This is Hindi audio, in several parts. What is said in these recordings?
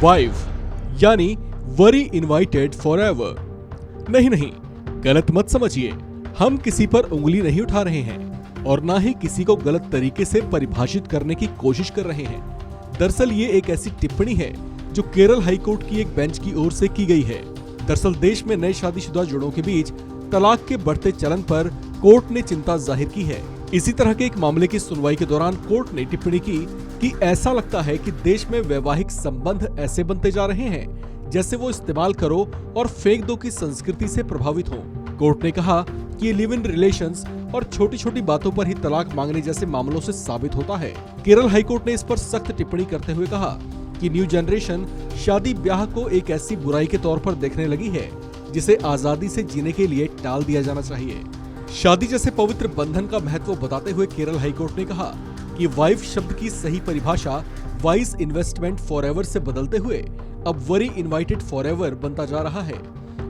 वाइफ यानी वरी इनवाइटेड फॉरएवर। नहीं, गलत मत समझिए, हम किसी पर उंगली नहीं उठा रहे हैं और ना ही किसी को गलत तरीके से परिभाषित करने की कोशिश कर रहे हैं। दरअसल ये एक ऐसी टिप्पणी है जो केरल हाईकोर्ट की एक बेंच की ओर से की गई है। दरअसल देश में नए शादीशुदा जोड़ों के बीच तलाक के बढ़ते चलन पर कोर्ट ने चिंता जाहिर की है। इसी तरह के एक मामले की सुनवाई के दौरान कोर्ट ने टिप्पणी की कि ऐसा लगता है कि देश में वैवाहिक संबंध ऐसे बनते जा रहे हैं जैसे वो इस्तेमाल करो और फेंक दो की संस्कृति से प्रभावित हो। कोर्ट ने कहा कि लिव इन रिलेशंस और छोटी छोटी बातों पर ही तलाक मांगने जैसे मामलों से साबित होता है। केरल हाईकोर्ट ने इस पर सख्त टिप्पणी करते हुए कहा कि न्यू जनरेशन शादी ब्याह को एक ऐसी बुराई के तौर पर देखने लगी है जिसे आजादी से जीने के लिए टाल दिया जाना चाहिए। शादी जैसे पवित्र बंधन का महत्व बताते हुए केरल हाईकोर्ट ने कहा कि वाइफ शब्द की सही परिभाषा वाइज इन्वेस्टमेंट फॉरएवर से बदलते हुए अब वरी इनवाइटेड फॉरएवर बनता जा रहा है।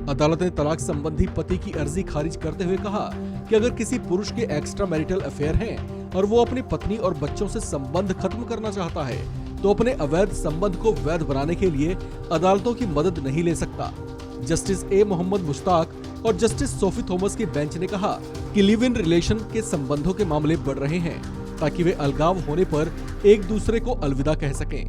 अदालत ने तलाक संबंधी पति की अर्जी खारिज करते हुए कहा कि अगर किसी पुरुष के एक्स्ट्रा मैरिटल अफेयर हैं और वो अपनी पत्नी और बच्चों से संबंध खत्म करना चाहता है तो अपने अवैध संबंध को वैध बनाने के लिए अदालतों की मदद नहीं ले सकता। जस्टिस ए मोहम्मद मुश्ताक और जस्टिस सोफी थॉमस की बेंच ने कहा कि लिव इन रिलेशन के संबंधों के मामले बढ़ रहे हैं ताकि वे अलगाव होने पर एक दूसरे को अलविदा कह सकें।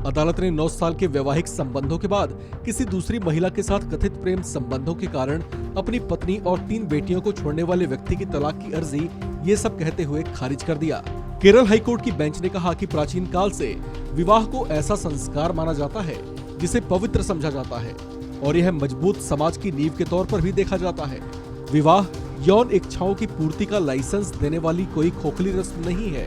अदालत ने 9 साल के वैवाहिक संबंधों के बाद किसी दूसरी महिला के साथ कथित प्रेम संबंधों के कारण अपनी पत्नी और 3 बेटियों को छोड़ने वाले व्यक्ति की तलाक की अर्जी ये सब कहते हुए खारिज कर दिया। केरल हाईकोर्ट की बेंच ने कहा कि प्राचीन काल से विवाह को ऐसा संस्कार माना जाता है जिसे पवित्र समझा जाता है और यह मजबूत समाज की नींव के तौर पर भी देखा जाता है। विवाह यौन इच्छाओं की पूर्ति का लाइसेंस देने वाली कोई खोखली रस्म नहीं है।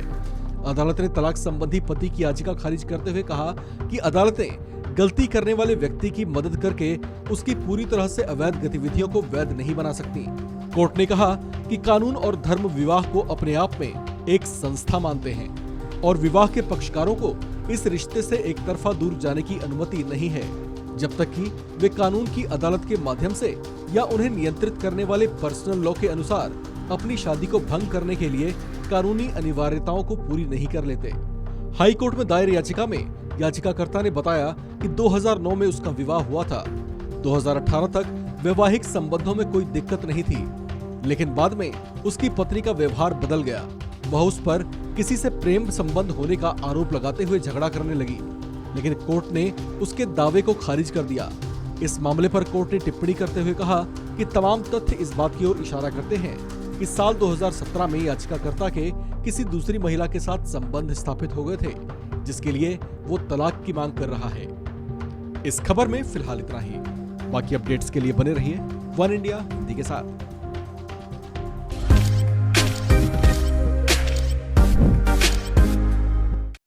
अदालत ने तलाक संबंधी पति की याचिका खारिज करते हुए कहा कि अदालतें गलती करने वाले व्यक्ति की मदद करके उसकी पूरी तरह से अवैध गतिविधियों को वैध नहीं बना सकती। कोर्ट ने कहा कि कानून और धर्म विवाह को अपने आप में एक संस्था मानते हैं और विवाह के पक्षकारों को इस रिश्ते से एक तरफा दूर जाने की अनुमति नहीं है जब तक कि वे कानून की अदालत के माध्यम से या उन्हें नियंत्रित करने वाले पर्सनल लॉ के अनुसार अपनी शादी को भंग करने के लिए कानूनी अनिवार्यताओं को पूरी नहीं कर लेते। हाई कोर्ट में दायर याचिका में याचिकाकर्ता ने बताया कि 2009 में उसका विवाह हुआ था। 2018 तक वैवाहिक संबंधों में कोई दिक्कत नहीं थी, लेकिन बाद में उसकी पत्नी का व्यवहार बदल गया। वह उस पर किसी से प्रेम संबंध होने का आरोप लगाते हुए झगड़ा करने लगी, लेकिन कोर्ट ने उसके दावे को खारिज कर दिया। इस मामले पर कोर्ट ने टिप्पणी करते हुए कहा कि तमाम तथ्य इस बात की ओर इशारा करते हैं कि साल 2017 में याचिकाकर्ता के किसी दूसरी महिला के साथ संबंध स्थापित हो गए थे, जिसके लिए वो तलाक की मांग कर रहा है। इस खबर में फिलहाल इतना ही। बाकी अपडेट्स के लिए बने रहिए वन इंडिया हिंदी के साथ।